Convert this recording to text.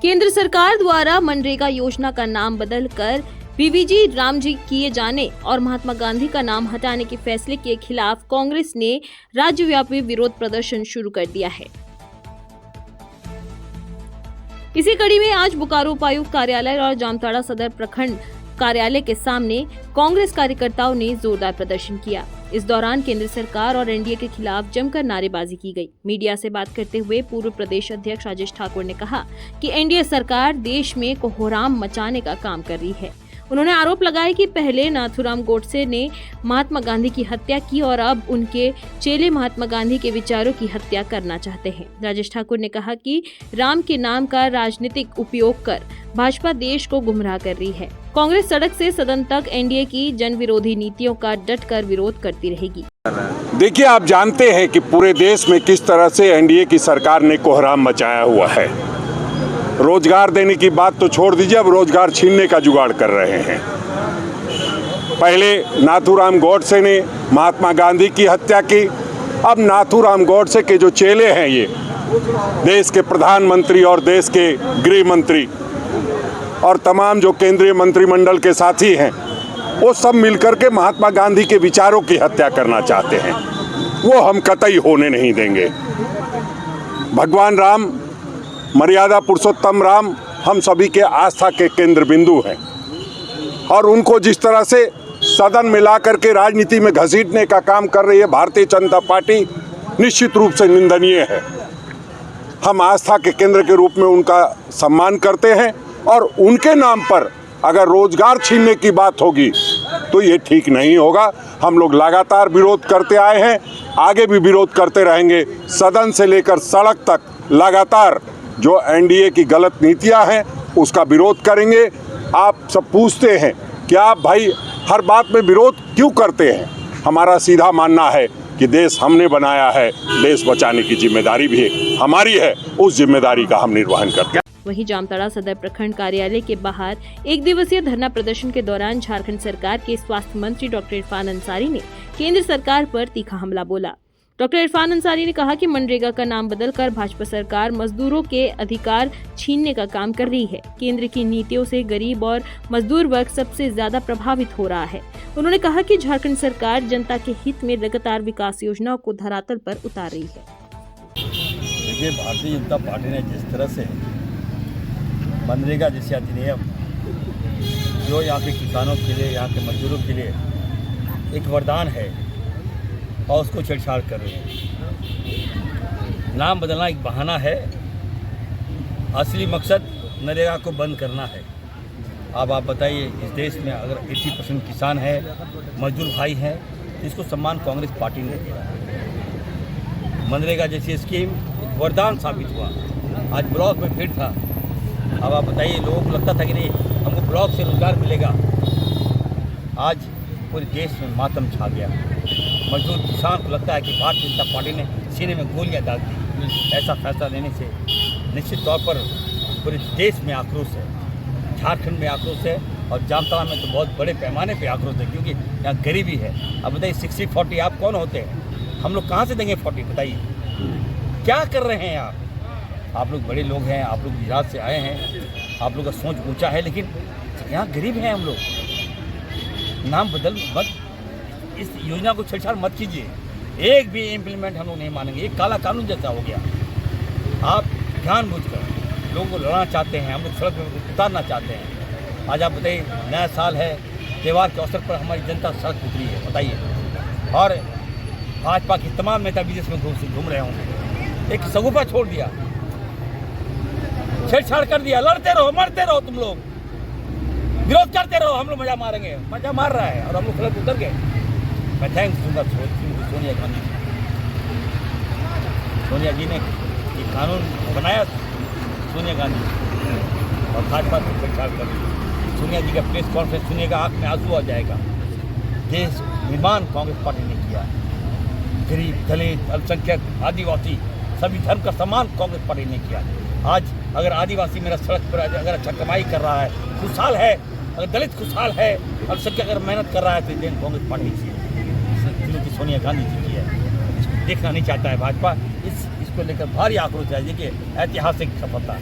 केंद्र सरकार द्वारा मनरेगा योजना का नाम बदलकर वीवीजी रामजी किए जाने और महात्मा गांधी का नाम हटाने के फैसले के खिलाफ कांग्रेस ने राज्यव्यापी विरोध प्रदर्शन शुरू कर दिया है। इसी कड़ी में आज बोकारो उपायुक्त कार्यालय और जामताड़ा सदर प्रखंड कार्यालय के सामने कांग्रेस कार्यकर्ताओं ने जोरदार प्रदर्शन किया। इस दौरान केंद्र सरकार और एनडीए के खिलाफ जमकर नारेबाजी की गई। मीडिया से बात करते हुए पूर्व प्रदेश अध्यक्ष राजेश ठाकुर ने कहा कि एनडीए सरकार देश में कोहराम मचाने का काम कर रही है। उन्होंने आरोप लगाया कि पहले नाथूराम गोडसे ने महात्मा गांधी की हत्या की और अब उनके चेले महात्मा गांधी के विचारों की हत्या करना चाहते हैं। राजेश ठाकुर ने कहा कि राम के नाम का राजनीतिक उपयोग कर भाजपा देश को गुमराह कर रही है। कांग्रेस सड़क से सदन तक एनडीए की जन विरोधी नीतियों का डटकर विरोध करती रहेगी। देखिए, आप जानते हैं कि पूरे देश में किस तरह से एनडीए की सरकार ने कोहराम मचाया हुआ है। रोजगार देने की बात तो छोड़ दीजिए, अब रोजगार छीनने का जुगाड़ कर रहे हैं। पहले नाथूराम गोडसे ने महात्मा गांधी की हत्या की, अब नाथूराम गोडसे के जो चेले हैं, ये देश के प्रधानमंत्री और देश के गृह मंत्री और तमाम जो केंद्रीय मंत्रिमंडल के साथी हैं, वो सब मिलकर के महात्मा गांधी के विचारों की हत्या करना चाहते हैं। वो हम कतई होने नहीं देंगे। भगवान राम, मर्यादा पुरुषोत्तम राम हम सभी के आस्था के केंद्र बिंदु हैं और उनको जिस तरह से सदन में ला करके राजनीति में घसीटने का काम कर रही है भारतीय जनता पार्टी, निश्चित रूप से निंदनीय है। हम आस्था के केंद्र के रूप में उनका सम्मान करते हैं और उनके नाम पर अगर रोजगार छीनने की बात होगी तो ये ठीक नहीं होगा। हम लोग लगातार विरोध करते आए हैं, आगे भी विरोध करते रहेंगे। सदन से लेकर सड़क तक लगातार जो एनडीए की गलत नीतियां हैं उसका विरोध करेंगे। आप सब पूछते हैं कि आप भाई हर बात में विरोध क्यों करते हैं? हमारा सीधा मानना है कि देश हमने बनाया है, देश बचाने की जिम्मेदारी भी हमारी है, उस जिम्मेदारी का हम निर्वहन करते हैं। वहीं जामताड़ा सदर प्रखंड कार्यालय के बाहर एक दिवसीय धरना प्रदर्शन के दौरान झारखंड सरकार के स्वास्थ्य मंत्री डॉक्टर इरफान अंसारी ने केंद्र सरकार पर तीखा हमला बोला। डॉक्टर इरफान अंसारी ने कहा कि मनरेगा का नाम बदलकर भाजपा सरकार मजदूरों के अधिकार छीनने का काम कर रही है। केंद्र की नीतियों से गरीब और मजदूर वर्ग सबसे ज्यादा प्रभावित हो रहा है। उन्होंने कहा कि झारखंड सरकार जनता के हित में लगातार विकास योजनाओं को धरातल पर उतार रही है। देखिए, भारतीय जनता पार्टी ने जिस तरह से मनरेगा जैसे अधिनियम जो यहाँ के किसानों के लिए, यहाँ के मजदूरों के लिए एक वरदान है और उसको छेड़छाड़ कर रही है। नाम बदलना एक बहाना है, असली मकसद नरेगा को बंद करना है। अब आप बताइए, इस देश में अगर 80% किसान है, मजदूर भाई हैं, तो इसको सम्मान कांग्रेस पार्टी ने दिया। मनरेगा जैसी स्कीम एक वरदान साबित हुआ। आज ब्लॉक में भीड़ था। अब आप बताइए, लोगों को लगता था कि नहीं हमको ब्लॉक से रोजगार मिलेगा, आज पूरे देश में मातम छा गया। मजदूर किसान को लगता है कि भारतीय जनता पार्टी ने सीने में गोलियां डाल दी। ऐसा फैसला लेने से निश्चित तौर पर पूरे देश में आक्रोश है, झारखंड में आक्रोश है और जामताड़ा में तो बहुत बड़े पैमाने पे आक्रोश है, क्योंकि यहाँ गरीबी है। अब बताइए, 60-40 आप कौन होते हैं? हम लोग कहाँ से देंगे 40? बताइए क्या कर रहे हैं आप लोग बड़े लोग हैं, आप लोग गुजरात से आए हैं, आप लोग का सोच ऊंचा है, लेकिन यहाँ गरीब हैं हम लोग। नाम बदल मत, इस योजना को छेड़छाड़ मत कीजिए। एक भी इम्प्लीमेंट हम लोग नहीं मानेंगे। एक काला कानून जैसा हो गया। आप जानबूझकर लोगों को लड़ना चाहते हैं, हम लोग सड़क पर उतारना चाहते हैं। आज आप बताइए, नया साल है, त्यौहार के अवसर पर हमारी जनता सड़क उतरी है, बताइए। और भाजपा के तमाम नेता विदेश में घूम रहे होंगे। एक सगुफा छोड़ दिया, छेड़छाड़ कर दिया। लड़ते रहो, मरते रहो, तुम लोग विरोध करते रहो, हम लोग मजा मारेंगे। मजा मार रहा है और हम लोग सड़क उतर गए। मैं थैंक्स दूंगा सोनिया गांधी जी। सोनिया जी ने ये कानून बनाया, सोनिया गांधी और भाजपा से छेड़छाड़ कर दी। सोनिया जी का प्रेस कॉन्फ्रेंस सुनिएगा, आँख में आंसू आ जाएगा। देश निर्माण कांग्रेस पार्टी ने किया। गरीब, दलित, अल्पसंख्यक, आदिवासी सभी धर्म का सम्मान कांग्रेस पार्टी ने किया। आज अगर आदिवासी मेरा सड़क पर अगर अच्छा कमाई कर रहा है, खुशहाल है, अगर दलित खुशहाल है, अल्पसंख्यक अगर मेहनत कर रहा है, तो देन कांग्रेस पार्टी की सोनिया गांधी जी की है। इसको देखना नहीं चाहता है भाजपा। इसको लेकर भारी आक्रोश है। देखिए, ऐतिहासिक सफलता है।